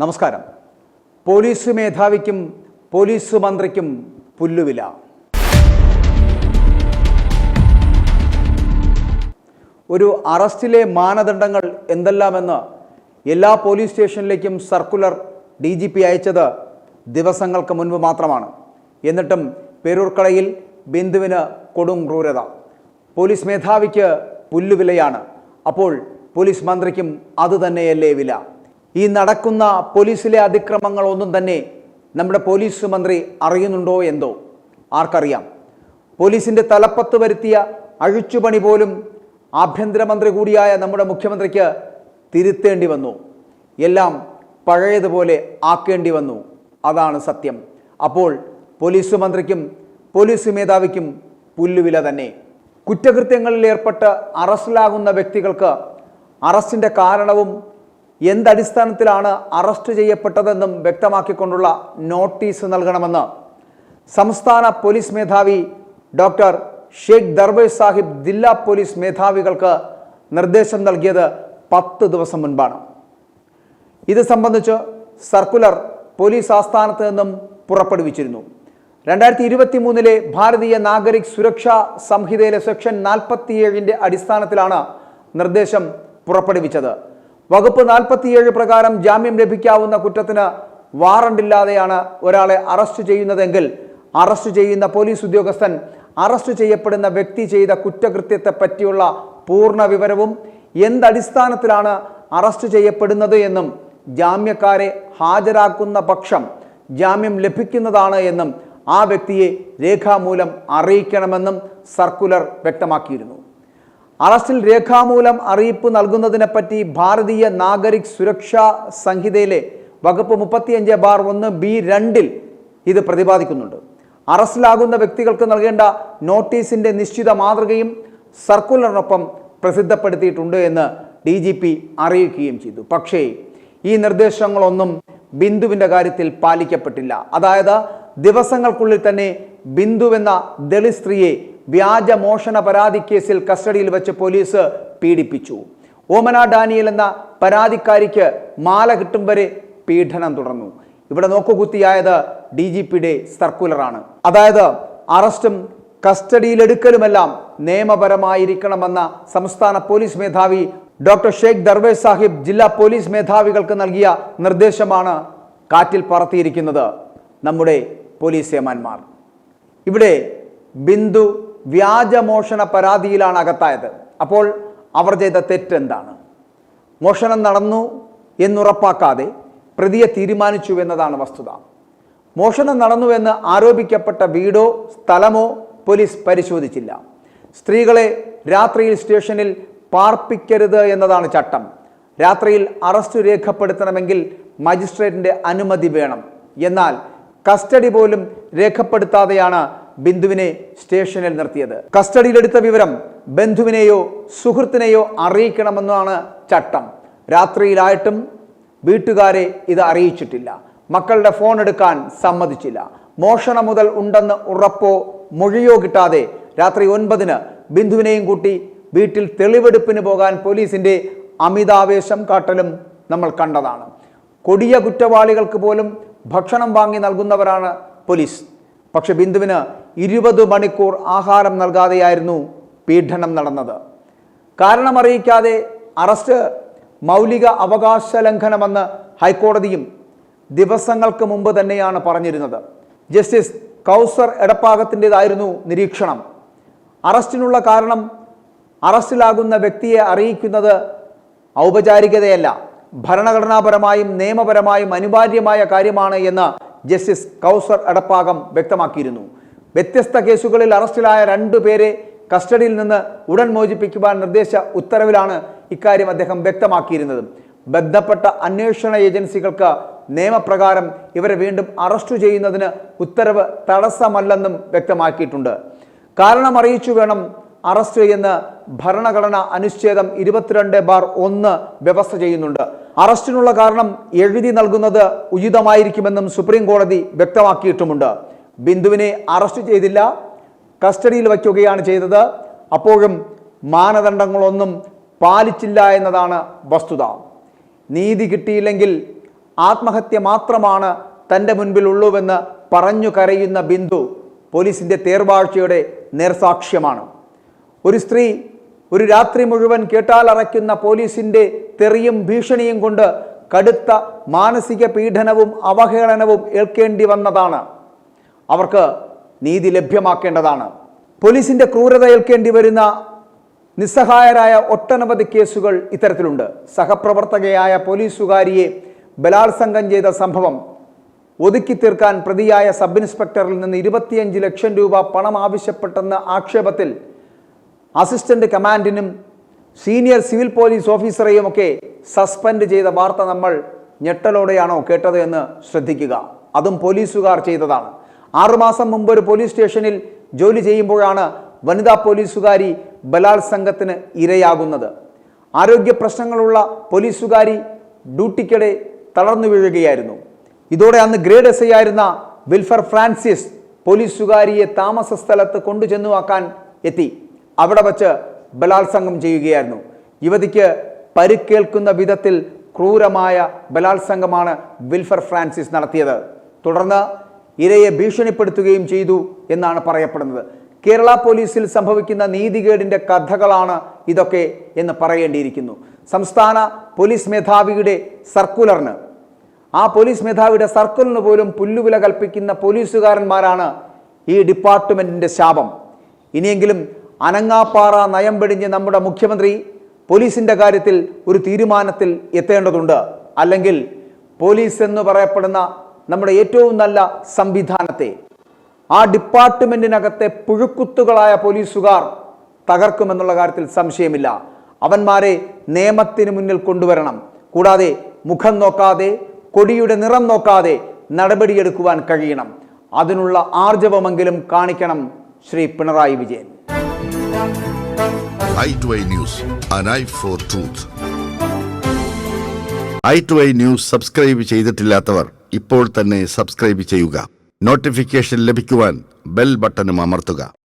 നമസ്കാരം. Police മേധാവിക്കും police മന്ത്രിക്കും പുല്ലുവില. ഒരു അറസ്റ്റിലെ മാനദണ്ഡങ്ങൾ എന്തെല്ലാമെന്ന് എല്ലാ പോലീസ് സ്റ്റേഷനിലേക്കും സർക്കുലർ DGP അയച്ചത് ദിവസങ്ങൾക്ക് മുൻപ് മാത്രമാണ്. എന്നിട്ടും പേരൂർക്കടയിൽ ബിന്ദുവിന് കൊടും ക്രൂരത. പോലീസ് മേധാവിക്ക് പുല്ലുവിലയാണ്. അപ്പോൾ പോലീസ് മന്ത്രിക്കും അതുതന്നെയല്ലേ വില? ഈ നടക്കുന്ന പോലീസിലെ അതിക്രമങ്ങളൊന്നും തന്നെ നമ്മുടെ പോലീസ് മന്ത്രി അറിയുന്നുണ്ടോ എന്തോ ആർക്കറിയാം. പോലീസിൻ്റെ തലപ്പത്ത് വരുത്തിയ അഴിച്ചുപണി പോലും ആഭ്യന്തരമന്ത്രി കൂടിയായ നമ്മുടെ മുഖ്യമന്ത്രിക്ക് തിരുത്തേണ്ടി വന്നു. എല്ലാം പഴയതുപോലെ ആക്കേണ്ടി വന്നു. അതാണ് സത്യം. അപ്പോൾ പോലീസ് മന്ത്രിക്കും പോലീസ് മേധാവിക്കും പുല്ലുവില തന്നെ. കുറ്റകൃത്യങ്ങളിൽ ഏർപ്പെട്ട് അറസ്റ്റിലാകുന്ന വ്യക്തികൾക്ക് അറസ്റ്റിൻ്റെ കാരണവും എന്തടിസ്ഥാനത്തിലാണ് അറസ്റ്റ് ചെയ്യപ്പെട്ടതെന്നും വ്യക്തമാക്കിക്കൊണ്ടുള്ള നോട്ടീസ് നൽകണമെന്ന് സംസ്ഥാന പോലീസ് മേധാവി ഡോക്ടർ ഷെയ്ഖ് ദർവേഷ് സാഹിബ് ജില്ലാ പോലീസ് മേധാവികൾക്ക് നിർദ്ദേശം നൽകിയത് 10 ദിവസം മുൻപാണ്. ഇത് സംബന്ധിച്ച് സർക്കുലർ പോലീസ് ആസ്ഥാനത്ത് നിന്നും പുറപ്പെടുവിച്ചിരുന്നു. 2023 ഭാരതീയ നാഗരിക് സുരക്ഷാ സംഹിതയിലെ സെക്ഷൻ 47 അടിസ്ഥാനത്തിലാണ് നിർദ്ദേശം പുറപ്പെടുവിച്ചത്. വകുപ്പ് 47 പ്രകാരം ജാമ്യം ലഭിക്കാവുന്ന കുറ്റത്തിന് വാറണ്ടില്ലാതെയാണ് ഒരാളെ അറസ്റ്റ് ചെയ്യുന്നതെങ്കിൽ അറസ്റ്റ് ചെയ്യുന്ന പോലീസ് ഉദ്യോഗസ്ഥൻ അറസ്റ്റ് ചെയ്യപ്പെടുന്ന വ്യക്തി ചെയ്ത കുറ്റകൃത്യത്തെ പറ്റിയുള്ള പൂർണ്ണ വിവരവും എന്തടിസ്ഥാനത്തിലാണ് അറസ്റ്റ് ചെയ്യപ്പെടുന്നത് എന്നും ജാമ്യക്കാരെ ഹാജരാക്കുന്ന പക്ഷം ജാമ്യം ലഭിക്കുന്നതാണ് എന്നും ആ വ്യക്തിയെ രേഖാമൂലം അറിയിക്കണമെന്നും സർക്കുലർ വ്യക്തമാക്കിയിരുന്നു. അറസ്റ്റിൽ രേഖാമൂലം അറിയിപ്പ് നൽകുന്നതിനെപ്പറ്റി ഭാരതീയ നാഗരിക് സുരക്ഷാ സംഹിതയിലെ വകുപ്പ് 35(1)(b)(2) ഇത് പ്രതിപാദിക്കുന്നുണ്ട്. അറസ്റ്റിലാകുന്ന വ്യക്തികൾക്ക് നൽകേണ്ട നോട്ടീസിന്റെ നിശ്ചിത മാതൃകയും സർക്കുലറിനൊപ്പം പ്രസിദ്ധപ്പെടുത്തിയിട്ടുണ്ട് എന്ന് DGP അറിയിക്കുകയും ചെയ്തു. പക്ഷേ ഈ നിർദ്ദേശങ്ങളൊന്നും ബിന്ദുവിൻ്റെ കാര്യത്തിൽ പാലിക്കപ്പെട്ടില്ല. അതായത് ദിവസങ്ങൾക്കുള്ളിൽ തന്നെ ബിന്ദുവെന്ന ദളിത് സ്ത്രീയെ വ്യാജ മോഷണ പരാതി കേസിൽ കസ്റ്റഡിയിൽ വെച്ച് പോലീസ് പീഡിപ്പിച്ചു. ഓമന ഡാനിയൽ എന്ന പരാതിക്കാരിക്ക് മാല കിട്ടും വരെ പീഡനം തുടർന്നു. ഇവിടെ നോക്കുകുത്തിയായത് DGPയുടെ സർക്കുലറാണ്. അതായത് അറസ്റ്റും കസ്റ്റഡിയിലെടുക്കലുമെല്ലാം നിയമപരമായിരിക്കണമെന്ന സംസ്ഥാന പോലീസ് മേധാവി ഡോക്ടർ ഷെയ്ഖ് ദർവേഷ് സാഹിബ് ജില്ലാ പോലീസ് മേധാവികൾക്ക് നൽകിയ നിർദ്ദേശമാണ് കാറ്റിൽ പറത്തിയിരിക്കുന്നത് നമ്മുടെ പോലീസ് ഏമാന്മാർ. ഇവിടെ ബിന്ദു വ്യാജമോഷണ പരാതിയിലാണ് അകത്തായത്. അപ്പോൾ അവർ ചെയ്ത തെറ്റെന്താണ്? മോഷണം നടന്നു എന്നുറപ്പാക്കാതെ പ്രതിയെ തീരുമാനിച്ചു എന്നതാണ് വസ്തുത. മോഷണം നടന്നുവെന്ന് ആരോപിക്കപ്പെട്ട വീടോ സ്ഥലമോ പോലീസ് പരിശോധിച്ചില്ല. സ്ത്രീകളെ രാത്രിയിൽ സ്റ്റേഷനിൽ പാർപ്പിക്കരുത് എന്നതാണ് ചട്ടം. രാത്രിയിൽ അറസ്റ്റ് രേഖപ്പെടുത്തണമെങ്കിൽ മജിസ്ട്രേറ്റിന്റെ അനുമതി വേണം. എന്നാൽ കസ്റ്റഡി പോലും രേഖപ്പെടുത്താതെയാണ് ബിന്ദുവിനെ സ്റ്റേഷനിൽ നിർത്തിയത്. കസ്റ്റഡിയിലെടുത്ത വിവരം ബന്ധുവിനെയോ സുഹൃത്തിനെയോ അറിയിക്കണമെന്നാണ് ചട്ടം. രാത്രിയിലായിട്ടും വീട്ടുകാരെ ഇത് അറിയിച്ചിട്ടില്ല. മക്കളുടെ ഫോൺ എടുക്കാൻ സമ്മതിച്ചില്ല. മോഷണം മുതൽ ഉണ്ടെന്ന് ഉറപ്പോ മൊഴിയോ കിട്ടാതെ രാത്രി 9-ന് ബിന്ദുവിനെയും കൂട്ടി വീട്ടിൽ തെളിവെടുപ്പിന് പോകാൻ പോലീസിന്റെ അമിതാവേശം കാട്ടലും നമ്മൾ കണ്ടതാണ്. കൊടിയ കുറ്റവാളികൾക്ക് പോലും ഭക്ഷണം വാങ്ങി നൽകുന്നവരാണ് പോലീസ്. പക്ഷെ ബിന്ദുവിന് 20 മണിക്കൂർ ആഹാരം നൽകാതെയായിരുന്നു പീഡനം നടന്നത്. കാരണമറിയിക്കാതെ അറസ്റ്റ് മൗലിക അവകാശ ലംഘനമെന്ന് ഹൈക്കോടതിയും ദിവസങ്ങൾക്ക് മുമ്പ് തന്നെയാണ് പറഞ്ഞിരുന്നത്. ജസ്റ്റിസ് കൗസർ എടപ്പാകത്തിൻ്റെതായിരുന്നു നിരീക്ഷണം. അറസ്റ്റിനുള്ള കാരണം അറസ്റ്റിലാകുന്ന വ്യക്തിയെ അറിയിക്കുന്നത് ഔപചാരികതയല്ല, ഭരണഘടനാപരമായും നിയമപരമായും അനിവാര്യമായ കാര്യമാണ് എന്ന് ജസ്റ്റിസ് കൗസർ എടപ്പാകം വ്യക്തമാക്കിയിരുന്നു. വ്യത്യസ്ത കേസുകളിൽ അറസ്റ്റിലായ 2 പേരെ കസ്റ്റഡിയിൽ നിന്ന് ഉടൻ മോചിപ്പിക്കുവാൻ നിർദ്ദേശ ഉത്തരവിലാണ് ഇക്കാര്യം അദ്ദേഹം വ്യക്തമാക്കിയിരുന്നത്. ബന്ധപ്പെട്ട അന്വേഷണ ഏജൻസികൾക്ക് നിയമപ്രകാരം ഇവരെ വീണ്ടും അറസ്റ്റ് ചെയ്യുന്നതിന് ഉത്തരവ് തടസ്സമല്ലെന്നും വ്യക്തമാക്കിയിട്ടുണ്ട്. കാരണം അറിയിച്ചു വേണം അറസ്റ്റ് എന്ന് ഭരണഘടന അനുച്ഛേദം 22(1) വ്യവസ്ഥ ചെയ്യുന്നുണ്ട്. അറസ്റ്റിനുള്ള കാരണം എഴുതി നൽകുന്നത് ഉചിതമായിരിക്കുമെന്നും സുപ്രീം കോടതി വ്യക്തമാക്കിയിട്ടുമുണ്ട്. ബിന്ദുവിനെ അറസ്റ്റ് ചെയ്തില്ല, കസ്റ്റഡിയിൽ വയ്ക്കുകയാണ് ചെയ്തത്. അപ്പോഴും മാനദണ്ഡങ്ങളൊന്നും പാലിച്ചില്ല എന്നതാണ് വസ്തുത. നീതി കിട്ടിയില്ലെങ്കിൽ ആത്മഹത്യ മാത്രമാണ് തൻ്റെ മുൻപിലുള്ളൂവെന്ന് പറഞ്ഞു കരയുന്ന ബിന്ദു പോലീസിൻ്റെ തേർവാഴ്ചയുടെ നേർസാക്ഷ്യമാണ്. ഒരു സ്ത്രീ ഒരു രാത്രി മുഴുവൻ കേട്ടാലറയ്ക്കുന്ന പോലീസിൻ്റെ തെറിയും ഭീഷണിയും കൊണ്ട് കടുത്ത മാനസിക പീഡനവും അവഹേളനവും ഏൽക്കേണ്ടി വന്നതാണ്. അവർക്ക് നീതി ലഭ്യമാക്കേണ്ടതാണ്. പോലീസിൻ്റെ ക്രൂരത ഏൽക്കേണ്ടി വരുന്ന നിസ്സഹായരായ ഒട്ടനവധി കേസുകൾ ഇത്തരത്തിലുണ്ട്. സഹപ്രവർത്തകയായ പോലീസുകാരിയെ ബലാത്സംഗം ചെയ്ത സംഭവം ഒതുക്കി തീർക്കാൻ പ്രതിയായ സബ് ഇൻസ്പെക്ടറിൽ നിന്ന് 25 ലക്ഷം രൂപ പണം ആവശ്യപ്പെട്ടെന്ന ആക്ഷേപത്തിൽ അസിസ്റ്റന്റ് കമാൻഡിനും സീനിയർ സിവിൽ പോലീസ് ഓഫീസറെയുമൊക്കെ സസ്പെൻഡ് ചെയ്ത വാർത്ത നമ്മൾ ഞെട്ടലോടെയാണോ കേട്ടത് എന്ന് ശ്രദ്ധിക്കുക. അതും പോലീസുകാർ ചെയ്തതാണ്. 6 മാസം മുമ്പ് ഒരു പോലീസ് സ്റ്റേഷനിൽ ജോലി ചെയ്യുമ്പോഴാണ് വനിതാ പോലീസുകാരി ബലാത്സംഗത്തിന് ഇരയാകുന്നത്. ആരോഗ്യ പ്രശ്നങ്ങളുള്ള പോലീസുകാരി ഡ്യൂട്ടിക്കിടെ തളർന്നു വീഴുകയായിരുന്നു. ഇതോടെ അന്ന് ഗ്രേഡ് SI ആയിരുന്ന വിൽഫർ ഫ്രാൻസിസ് പോലീസുകാരിയെ താമസ സ്ഥലത്ത് കൊണ്ടുചെന്നുവാക്കാൻ എത്തി. അവിടെ വച്ച് ബലാത്സംഗം ചെയ്യുകയായിരുന്നു. യുവതിക്ക് പരിക്കേൽക്കുന്ന വിധത്തിൽ ക്രൂരമായ ബലാത്സംഗമാണ് വിൽഫർ ഫ്രാൻസിസ് നടത്തിയത്. തുടർന്ന് ഇരയെ ഭീഷണിപ്പെടുത്തുകയും ചെയ്തു എന്നാണ് പറയപ്പെടുന്നത്. കേരള പോലീസിൽ സംഭവിക്കുന്ന നീതികേടിൻ്റെ കഥകളാണ് ഇതൊക്കെ എന്ന് പറയേണ്ടിയിരിക്കുന്നു. സംസ്ഥാന പോലീസ് മേധാവിയുടെ സർക്കുലറിന് പോലും പുല്ലുവില കൽപ്പിക്കുന്ന പോലീസുകാരന്മാരാണ് ഈ ഡിപ്പാർട്ട്മെൻറ്റിൻ്റെ ശാപം. ഇനിയെങ്കിലും അനങ്ങാപ്പാറ നയം വെടിഞ്ഞ് നമ്മുടെ മുഖ്യമന്ത്രി പോലീസിൻ്റെ കാര്യത്തിൽ ഒരു തീരുമാനത്തിൽ എത്തേണ്ടതുണ്ട്. അല്ലെങ്കിൽ പോലീസ് എന്ന് പറയപ്പെടുന്ന നമ്മുടെ ഏറ്റവും നല്ല സംവിധാനത്തെ, ആ ഡിപ്പാർട്ട്മെൻറ്റിനകത്തെ പുഴുക്കുത്തുകളായ പോലീസുകാർ തകർക്കുമെന്നുള്ള കാര്യത്തിൽ സംശയമില്ല. അവന്മാരെ നിയമത്തിന് മുന്നിൽ കൊണ്ടുവരണം. കൂടാതെ മുഖം നോക്കാതെ, കൊടിയുടെ നിറം നോക്കാതെ നടപടിയെടുക്കുവാൻ കഴിയണം. അതിനുള്ള ആർജവമെങ്കിലും കാണിക്കണം Shri Pinarayi Vijayan. i2i News, an eye for truth. i2i News subscribe ചെയ്തിട്ടില്ലാത്തവർ ഇപ്പോൾ തന്നെ സബ്സ്ക്രൈബ് ചെയ്യുക. നോട്ടിഫിക്കേഷൻ ലഭിക്കുവാൻ ബെൽ ബട്ടണും അമർത്തുക.